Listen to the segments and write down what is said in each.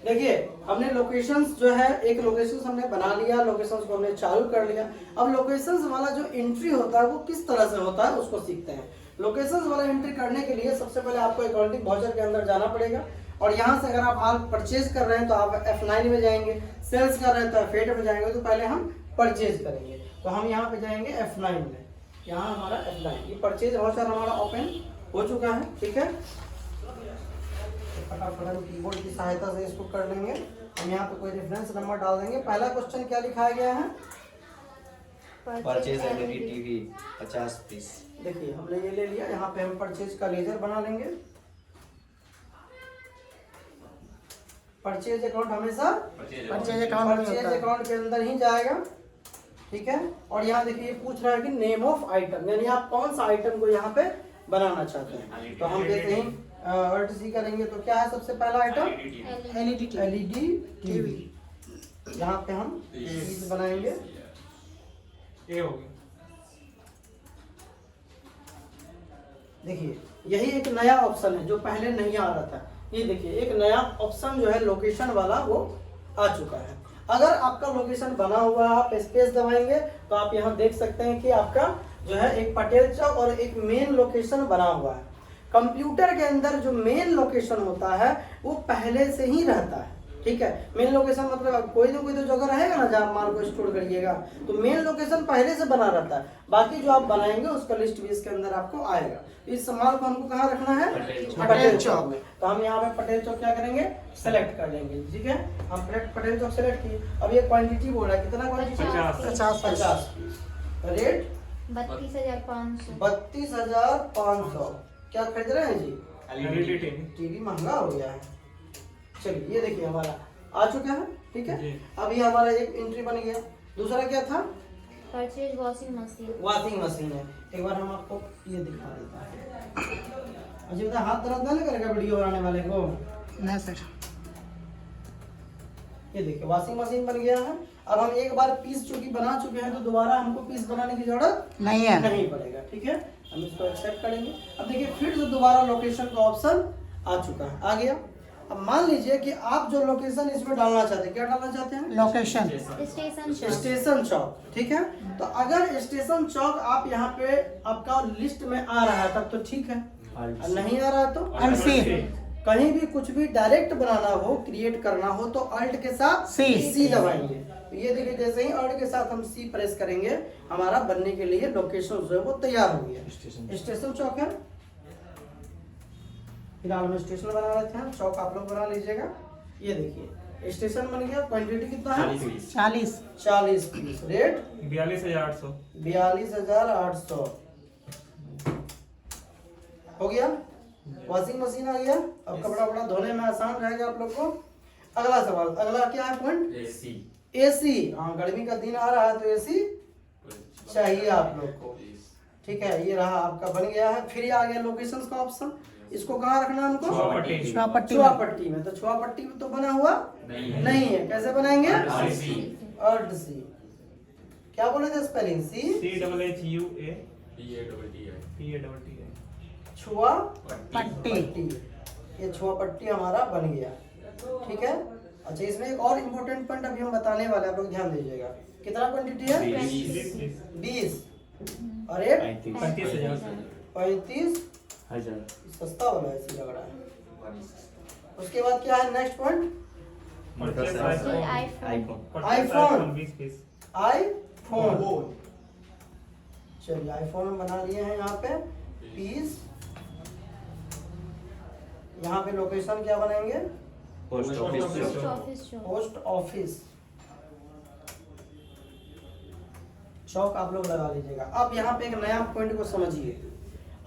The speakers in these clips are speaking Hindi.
देखिए हमने लोकेशंस जो है, एक लोकेशंस हमने बना लिया, लोकेशंस को हमने चालू कर लिया। अब लोकेशंस वाला जो एंट्री होता है वो किस तरह से होता है उसको सीखते हैं। लोकेशंस वाला एंट्री करने के लिए सबसे पहले आपको अकाउंटिंग वाउचर के अंदर जाना पड़ेगा, और यहाँ से अगर आप माल परचेज कर रहे हैं तो आप F9 में जाएंगे, सेल्स कर रहे हैं तो F8 में जाएंगे। तो पहले हम परचेज करेंगे, तो हम यहाँ पे जाएंगे F9 में। यहाँ हमारा F9, ये परचेज वाउचर हमारा ओपन हो चुका है। ठीक है, फटाफट हम कीबोर्ड की सहायता से इसको कर लेंगे। हम यहाँ पे कोई रेफरेंस नंबर डाल देंगे। पहला क्वेश्चन क्या लिखाया गया है? Purchase LED TV 50 piece. देखिए हमने ये ले लिया, यहाँ पे हम परचेज का लेजर बना लेंगे। परचेज अकाउंट हमेशा परचेज अकाउंट के अंदर ही जाएगा। ठीक है, और यहाँ देखिए पूछ रहा है कि नेम ऑफ आइटम, यानी आप कौन सा आइटम को यहाँ पे बनाना चाहते हैं। तो हम देखते हैं अल्ट सी करेंगे तो क्या है सबसे पहला आइटम? LED TV. यहाँ पे हम चीज बनाएंगे। देखिए यही एक नया ऑप्शन है जो पहले नहीं आ रहा था। ये देखिए एक नया ऑप्शन जो है लोकेशन वाला वो आ चुका है। अगर आपका लोकेशन बना हुआ है, आप स्पेस दबाएंगे तो आप यहाँ देख सकते हैं कि आपका जो है एक पटेल चौक और एक मेन लोकेशन बना हुआ है। कंप्यूटर के अंदर जो मेन लोकेशन होता है वो पहले से ही रहता है। ठीक है, मेन लोकेशन मतलब कोई ना कोई तो जगह रहेगा ना जहाँ माल को स्टोर करिएगा, तो मेन लोकेशन पहले से बना रहता है। बाकी जो आप बनाएंगे उसका लिस्ट भी इसके अंदर आपको आएगा। इस माल को हमको कहाँ रखना है? पटेल चौक में। तो हम यहाँ पे पटेल चौक क्या करेंगे? सेलेक्ट कर लेंगे। ठीक है, हम पटेल चौक सेलेक्ट किए। अब ये क्वांटिटी बोल रहा है, कितना क्वांटिटी? 50 पीस। रेट 32,500। 32,500। क्या खरीद रहे हैं जी? टीवी महंगा हो गया है। चलिए ये देखिए हमारा आ चुका है। ठीक है, अब ये हमारा एक एंट्री बन गया। दूसरा क्या था? Purchase washing machine. Washing machine है। एक बार हम आपको ये दिखा देता है। अच्छा बता, हाथ दर्द नहीं करेगा वीडियो बनाने वाले को? नहीं सर। ये देखिए वॉशिंग मशीन बन गया है। अब हम एक बार पीस चूंकि बना चुके हैं तो दोबारा हमको पीस बनाने की जरूरत नहीं पड़ेगा। ठीक है, हम इसको एक्सेप्ट करेंगे। अब देखिए फिर से दोबारा लोकेशन का ऑप्शन आ चुका है, आ गया। अब मान लीजिए कि आप जो लोकेशन इसमें डालना चाहते हैं, क्या डालना चाहते हैं? लोकेशन स्टेशन चौक। ठीक है, तो अगर स्टेशन चौक आप यहाँ पे आपका लिस्ट में आ रहा है तब तो ठीक है, नहीं आ रहा है तो कहीं भी कुछ भी डायरेक्ट बनाना हो, क्रिएट करना हो तो अल्ट के साथ सी दबाएंगे। तो ये देखिए जैसे ही अल्ट के साथ हम सी प्रेस करेंगे हमारा बनने के लिए लोकेशन जो है वो तैयार हो गया। स्टेशन चौक है। फिलहाल हम स्टेशन बना रहे थे, चौक आप लोग बना लीजिएगा। ये देखिए स्टेशन बन गया। क्वांटिटी कितना है? 40 पीस। रेट 42,800। 42,800 हो गया। वॉशिंग मशीन आ गया। अब कपड़ा वपड़ा धोने में आसान रहेगा आप लोग को। अगला सवाल, अगला क्या है पॉइंट? एसी। हाँ, गर्मी का दिन आ रहा है तो एसी चाहिए आप लोग को। ठीक है, ये रहा आपका बन गया है। फिर ये आ गया लोकेशन का ऑप्शन। इसको कहाँ रखना है हमको? छुआपट्टी में। तो छुआपट्टी में तो बना हुआ नहीं है। कैसे बनाएंगे? अर्ध सी। क्या बोले थे स्पेलिंग? छुआपट्टी। ये छुआपट्टी हमारा बन गया। ठीक है, अच्छा इसमें एक और इम्पोर्टेंट पॉइंट अभी हम बताने वाले, आप लोग ध्यान दीजिएगा। कितना क्वांटिटी है? 20 और एक 35,000। सस्ता वाला ऐसी लग रहा है। उसके बाद क्या है नेक्स्ट पॉइंट? आईफोन। चलिए आईफोन हम बना लिए हैं यहाँ पे पीस। यहाँ पे लोकेशन क्या बनाएंगे? पोस्ट ऑफिस चौक आप लोग लगा लीजिएगा। अब यहाँ पे एक नया पॉइंट को समझिए।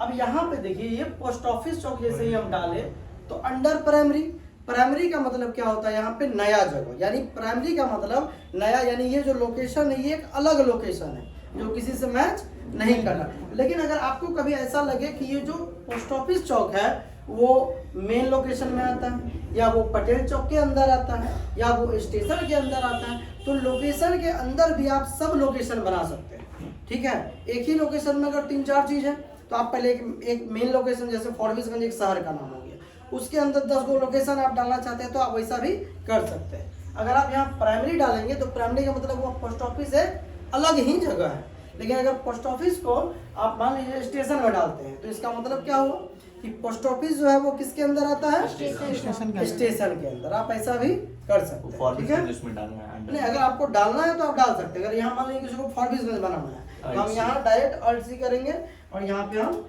अब यहाँ पे देखिए ये पोस्ट ऑफिस चौक जैसे ही हम डाले तो अंडर प्राइमरी का मतलब क्या होता है? यहाँ पे नया जगह, यानी प्राइमरी का मतलब नया, यानी ये जो लोकेशन है ये एक अलग लोकेशन है जो किसी से मैच नहीं करना। लेकिन अगर आपको कभी ऐसा लगे कि ये जो पोस्ट ऑफिस चौक है वो मेन लोकेशन में आता है, या वो पटेल चौक के अंदर आता है, या वो स्टेशन के अंदर आता है, तो लोकेशन के अंदर भी आप सब लोकेशन बना सकते हैं। ठीक है, एक ही लोकेशन में अगर 3-4 चीज है तो आप पहले एक मेन लोकेशन, जैसे फॉरबिसगंज एक शहर का नाम हो गया, उसके अंदर 10 गो लोकेशन आप डालना चाहते हैं तो आप वैसा भी कर सकते हैं। अगर आप यहाँ प्राइमरी डालेंगे तो प्राइमरी का मतलब वो पोस्ट ऑफिस है, अलग ही जगह है। लेकिन अगर पोस्ट ऑफिस को आप मान लीजिए स्टेशन में डालते हैं तो इसका मतलब क्या हुआ कि पोस्ट ऑफिस जो है वो किसके अंदर आता है, स्टेशन के अंदर। आप ऐसा भी कर सकते हैं, ठीक है। उसमें डालना है नहीं, अगर आपको डालना है तो आप डाल सकते हैं। अगर यहाँ मान लीजिए किसी को फॉरबिसगंज बनाना है तो हम यहाँ डायरेक्ट Alt C करेंगे और यहाँ पे हम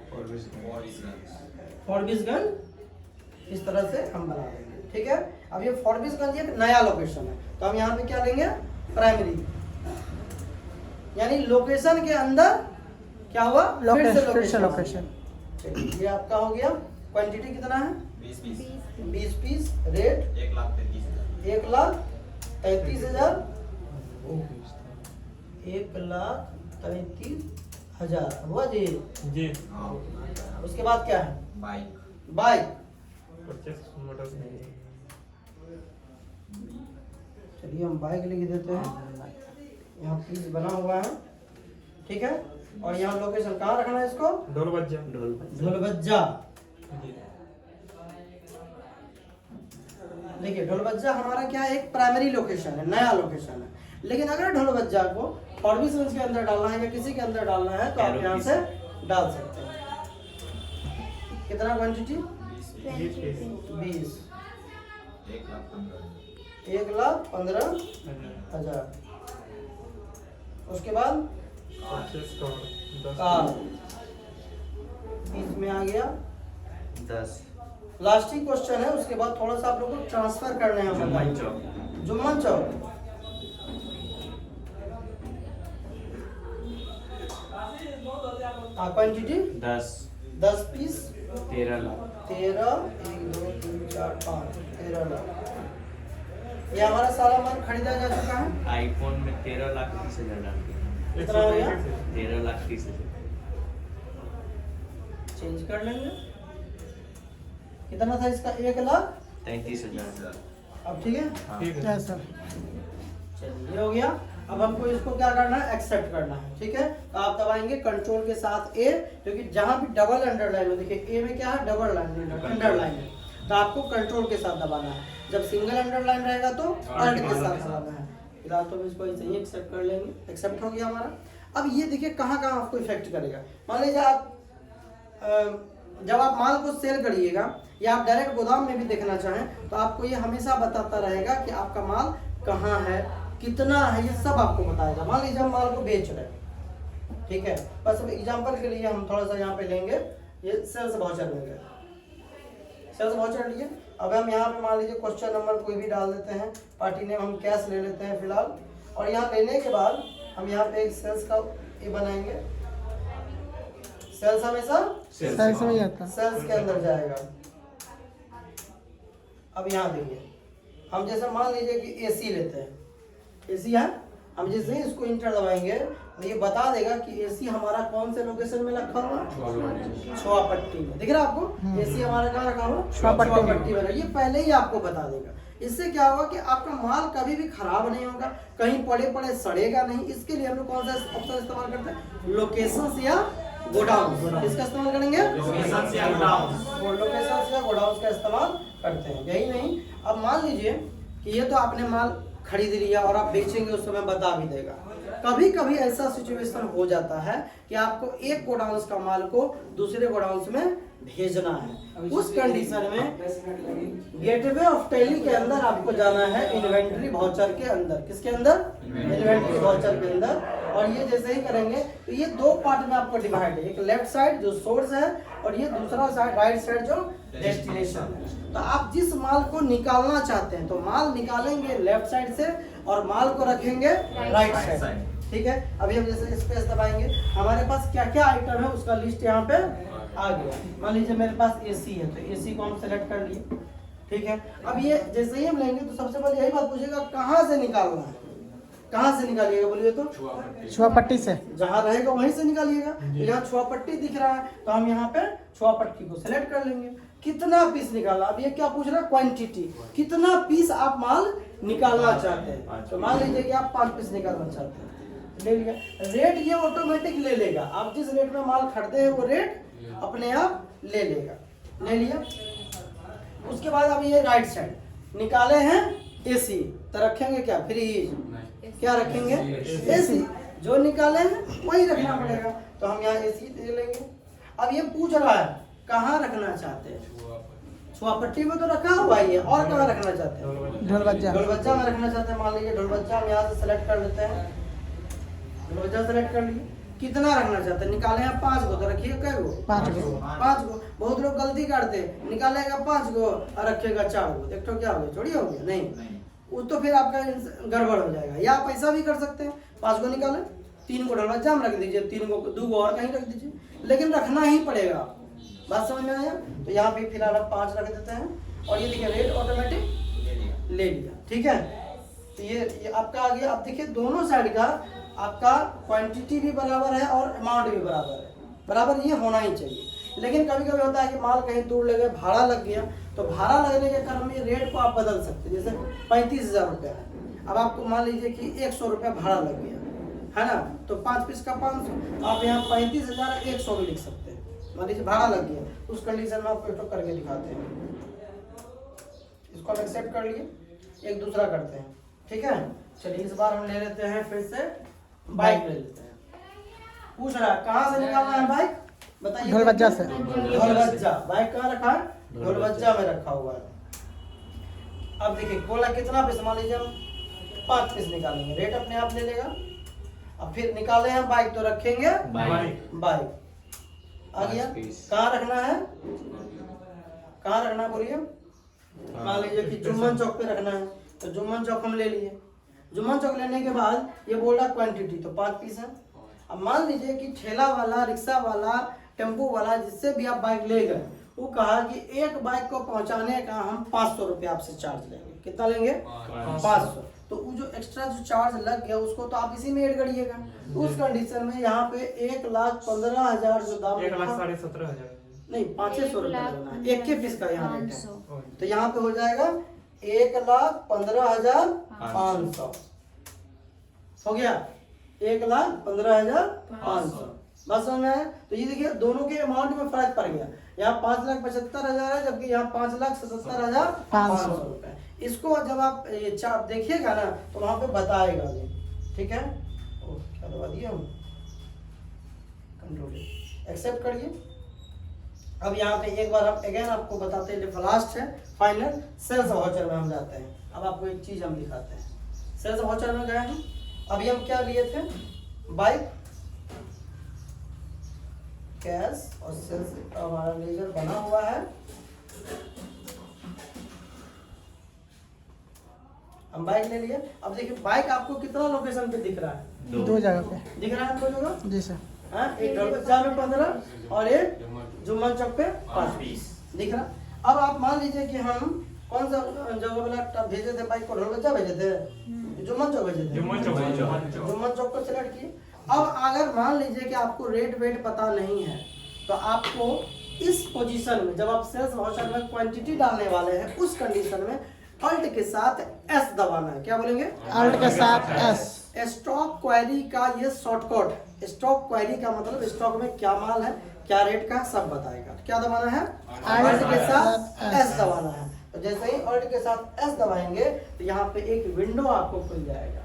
फॉरबिसगंज इस तरह से हम बना देंगे, ठीक है। अब ये फॉरबिसगंज एक नया लोकेशन है तो हम यहाँ पे क्या लेंगे, प्राइमरी, यानी लोकेशन के अंदर क्या हुआ, फिर से लोकेशन। चलिए ये आपका हो गया। क्वांटिटी कितना है, 20 पीस। रेट 1,33,000। 1,33,000 हुआ जी। उसके बाद क्या है, बाइक। चलिए हम बाइक लिख देते हैं, यहाँ पीस बना हुआ है, ठीक है। और यहाँ लोकेशन कहाँ रखना है इसको, ढोलबज्जा। देखिए ढोलबज्जा हमारा क्या है, एक प्राइमरी लोकेशन है, नया लोकेशन है। लेकिन अगर ढोलबज्जा को फॉरबिसगंज के अंदर डालना है या किसी के अंदर डालना है तो आप यहाँ से डाल सकते हैं। कितना क्वांटिटी, 20। 1,15,000। उसके बाद कार, बीच में आ गया 10। लास्ट ही क्वेश्चन है, उसके बाद थोड़ा सा आप लोगों को ट्रांसफर करने हैं। जुम्मन चौक। Quantity 10 piece. 13 लाख। 13, 1, 2, 3, 4, 5, 13 लाख। ये हमारा सारा माल खरीदा जा चुका है। आईफोन में 13,30,000 डाल दिया। कितना हो गया, 13,30,000। चेंज कर लेंगे। कितना था इसका, 1,33,000। अब ठीक है, ठीक है सर। चलिए ये हो गया। अब हमको इसको क्या करना है, एक्सेप्ट करना है, ठीक है। तो आप दबाएंगे कंट्रोल के साथ ए, क्योंकि जहां भी डबल अंडरलाइन है, देखिए ए में क्या है, डबल अंडरलाइन है, तो आपको कंट्रोल के साथ दबाना है। जब सिंगल अंडरलाइन रहेगा तो अल्ट के साथ दबाना है। फिलहाल तो इसको ऐसे ही एक्सेप्ट कर लेंगे। एक्सेप्ट हो गया हमारा। अब ये देखिए कहाँ कहाँ आपको इफेक्ट करेगा। मान लीजिए आप जब आप माल को सेल करिएगा या आप डायरेक्ट गोदाम में भी देखना चाहें तो आपको ये हमेशा बताता रहेगा कि आपका माल कहाँ है, कितना है, ये सब आपको बताएगा। मान लीजिए हम माल को बेच रहे हैं, ठीक है। बस अब एग्जांपल के लिए हम थोड़ा सा यहाँ पे लेंगे, ये सेल्स वाउचर लेंगे। सेल्स वाउचर लिए, अब हम यहाँ पे मान लीजिए क्वेश्चन नंबर कोई भी डाल देते हैं, पार्टी नेम हम कैश ले लेते हैं फिलहाल। और यहाँ लेने के बाद हम यहाँ पे एक सेल्स का ये बनाएंगे। सेल्स हमेशा सेल्स में जाता है, सेल्स के अंदर जाएगा। अब यहाँ देखिए, हम जैसे मान लीजिए कि एसी लेते हैं, एसी है, हम जैसे ही इसको इंटर दबाएंगे तो ये बता देगा कि एसी हमारा कौन से लोकेशन में रखा हुआ है, छुआपट्टी में। दिख रहा है आपको, एसी हमारा कहाँ रखा हुआ, छुआपट्टी में। ये पहले ही आपको बता देगा। इससे क्या होगा कि आपका माल कभी भी खराब नहीं होगा, कहीं पड़े पड़े सड़ेगा नहीं। इसके लिए हम लोग कौन सा ऑप्शन इस्तेमाल करते हैं, लोकेशन या गोडाउन। इसका इस्तेमाल करेंगे, लोकेशन या गोडाउन का इस्तेमाल करते हैं। यही नहीं, अब मान लीजिए कि ये तो आपने माल खरीद लिया और आप बेचेंगे उस समय बता भी देगा। कभी कभी ऐसा सिचुएशन हो जाता है कि आपको एक गोडाउन का माल को दूसरे गोडाउन में भेजना है। उस कंडीशन में गेटवे ऑफ टैली के अंदर आपको जाना है, इन्वेंट्री वाउचर के अंदर। किसके अंदर, इन्वेंट्री वाउचर के अंदर। और ये जैसे ही करेंगे तो ये दो पार्ट में आपको डिवाइड है, एक लेफ्ट साइड जो सोर्स है और ये दूसरा साइड राइट साइड जो डेस्टिनेशन है। तो आप जिस माल को निकालना चाहते हैं तो माल निकालेंगे लेफ्ट साइड से और माल को रखेंगे राइट साइड, ठीक है। अभी हम जैसे स्पेस दबाएंगे, हमारे पास क्या क्या आइटम है उसका लिस्ट यहाँ पे आ गया। मान लीजिए मेरे पास एसी है तो एसी को हम सेलेक्ट कर लिए, ठीक है। अब ये जैसे ही हम लेंगे तो सबसे पहले यही बात पूछेगा कहाँ से निकालना है, कहाँ से निकालिएगा बोलिए तो, छुआपट्टी से। जहाँ रहेगा वहीं से निकालिएगा। तो यहाँ छुआपट्टी दिख रहा है तो हम यहाँ पे छुआपट्टी को सेलेक्ट कर लेंगे। कितना पीस निकालना, अब ये क्या पूछ रहा है, क्वांटिटी, कितना पीस आप माल निकालना चाहते हैं। तो मान लीजिए कि आप 5 पीस निकालना चाहते हैं, ले लिया। रेट ये ऑटोमेटिक ले लेगा, आप जिस रेट में माल खरीदे हैं वो रेट अपने आप ले लेगा, ले लिया। उसके बाद अब ये राइट साइड निकाले हैं AC, तो रखेंगे क्या फ्रिज, क्या रखेंगे AC, जो निकाले हैं वही रखना पड़ेगा, तो हम यहाँ AC ले लेंगे। अब ये पूछ रहा है कहाँ रखना चाहते हैं, छुआपट्टी में तो रखा हुआ ही है, और कहाँ रखना चाहते हैं, ढोलबज्जा में रखना चाहते हैं। मान लीजिए ढोलबज्जा हम यहाँ से सेलेक्ट कर लेते हैं, ढोलबज्जा सेलेक्ट कर लिए। कितना रखना चाहते हैं, निकाले हैं 5 गो, तो रखिए कै गो, 5 गो। बहुत लोग गलती करते हैं, निकालेगा 5 गो और रखेगा 4 गो, एक तो क्या हो गया, चोरी हो गया, नहीं वो तो फिर आपका गड़बड़ हो जाएगा। या आप ऐसा भी कर सकते हैं, 5 गो निकाले, 3 गो ढोलबज्जा में रख दीजिए, 3 गो 2 गो और कहीं रख दीजिए, लेकिन रखना ही पड़ेगा। बात समझ में आया? तो यहाँ पे फिलहाल आप 5 रख देते हैं, और ये देखिए रेट ऑटोमेटिक ले लिया, ठीक है। तो ये आपका आ गया। अब देखिए दोनों साइड का आपका क्वांटिटी भी बराबर है और अमाउंट भी बराबर है, बराबर ये होना ही चाहिए। लेकिन कभी कभी होता है कि माल कहीं दूर लगे, भाड़ा लग गया, तो भाड़ा लगने के क्रम में रेट को आप बदल सकते हैं। जैसे 35,000 रुपया है, अब आपको मान लीजिए कि 100 रुपया भाड़ा लग गया है ना, तो 5 पीस का 500, आप यहाँ 35,100 भी लिख सकते हैं। मान लीजिए भाड़ा लग गया, उस कंडीशन में आपको एक करके दिखाते हैं। इसको हम एक्सेप्ट कर लिए, एक दूसरा करते हैं, ठीक है। चलिए इस बार हम ले लेते हैं, फिर से बाइक ले लेते हैं। पूछ रहा है कहाँ से निकालना है बाइक, बताइए। ढोलबज्जा से। ढोलबज्जा, बाइक कहाँ रखा है, ढोलबज्जा में रखा हुआ है। अब देखिए बोला कितना पीस, मान लीजिए हम 5 पीस निकालेंगे, रेट अपने आप ले लेगा। अब फिर निकाले हैं बाइक, तो रखेंगे बाइक आ गया। कहाँ रखना है, कहाँ रखना है बोलिए। मान लीजिए कि जुम्मन चौक पे रखना है, तो जुम्मन चौक हम ले लिए। जुम्मन चौक लेने के बाद ये बोल रहा क्वांटिटी, तो 5 पीस है। अब मान लीजिए कि ठेला वाला, रिक्शा वाला, टेम्पो वाला, जिससे भी आप बाइक ले गए, वो कहा कि एक बाइक को पहुंचाने का हम 500 रुपये आपसे चार्ज लेंगे। कितना लेंगे, 500। तो वो जो एक्स्ट्रा जो चार्ज लग गया उसको तो आप इसी में ऐड करिएगा। उस कंडीशन में यहाँ पे 1,15,000 जो दाम, 1,17,500 नहीं 500 रुपये लेना है, एक के पीस का यहाँ रेट है, तो यहाँ पे हो जाएगा 1,15,500 हो गया, 1,15,500। बस समझ में आया? तो ये देखिए दोनों के अमाउंट में फर्क पड़ गया, यहाँ 5,75,000 है, जबकि यहाँ 5,77,500 रुपए। इसको जब आप ये चार्ट देखिएगा ना, तो वहां पे बताएगा ये, ठीक है। क्या दबा दिया हम, कंट्रोल एक्सेप्ट करिए। अब यहाँ पे एक बार हम अगेन आपको बताते हैं, लास्ट है फाइनल, सेल्स वाउचर में हम जाते हैं। अब आपको एक चीज हम दिखाते हैं, सेल्स वाउचर में गए हम। अभी हम क्या लिए थे, बाइक, कैश और सेल्स हमारा लेजर बना हुआ है। हम बाइक ले लिए। अब देखिए बाइक आपको कितना लोकेशन पे दिख रहा है, 2 जगह पे दिख रहा है, 2 जगह जी सर। हाँ, एक ढोलबज्जा में 15 और एक जुम्मन चौक पे 5 पीस दिख रहा। अब आप मान लीजिए कि हम कौन सा जगह वाला भेजे थे बाइक को, ढोलबज्जा भेजे थे, जुम्मन चौक भेजे थे, जुम्मन चौक को सिलेक्ट किए। अब अगर मान लीजिए कि आपको रेट वेट पता नहीं है, तो आपको इस पोजीशन में जब आप सेल्स वाउचर में क्वांटिटी डालने वाले हैं, उस कंडीशन में अल्ट के साथ एस दबाना है। क्या बोलेंगे, अल्ट के साथ एस। स्टॉक क्वेरी का ये शॉर्टकट, स्टॉक क्वेरी का मतलब स्टॉक में क्या माल है, क्या रेट का, सब बताएगा। क्या दबाना है, अल्ट के साथ एस दबाना है। तो जैसे ही अल्ट के साथ एस दबाएंगे, तो यहाँ पे एक विंडो आपको खुल जाएगा,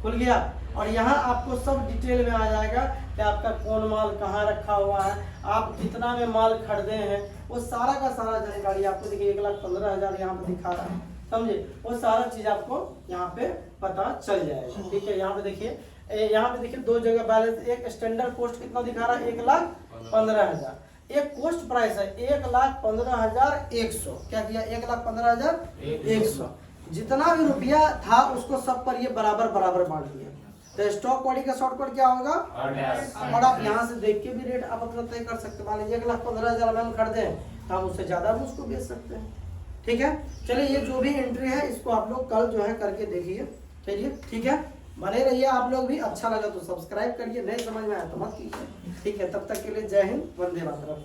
खुल गया, और यहाँ आपको सब डिटेल में आ जाएगा कि आपका कौन माल कहाँ रखा हुआ है, आप कितना में माल खरीदे हैं, वो सारा का सारा जानकारी आपको देखिए। 1,15,000 यहाँ पे दिखा रहा है, समझे, वो सारा चीज आपको यहाँ पे पता चल जाएगा, ठीक है। यहाँ पे देखिए, यहाँ पे देखिए 2 जगह बैलेंस, एक स्टैंडर्ड कॉस्ट कितना दिखा रहा है, 1,15,000, एक कॉस्ट प्राइस है 1,15,100। क्या किया, 1,15,100, जितना भी रुपया था उसको सब पर ये बराबर बराबर बांट दिया। तो स्टॉक क्वेरी का शॉर्टकट क्या होगा, और आप यहाँ से देख के भी रेट आप अपना तय कर सकते हैं। मान लीजिए 1,15,000 में हम खरीदे हैं, तो हम उससे ज्यादा भी उसको बेच सकते हैं, ठीक है। चलिए ये जो भी एंट्री है इसको आप लोग कल जो है करके देखिए, चलिए ठीक है। बने रहिए आप लोग भी, अच्छा लगा तो सब्सक्राइब करिए, नहीं समझ में आया तो मत कीजिए, ठीक है। तब तक के लिए जय हिंद, वंदे मातरम।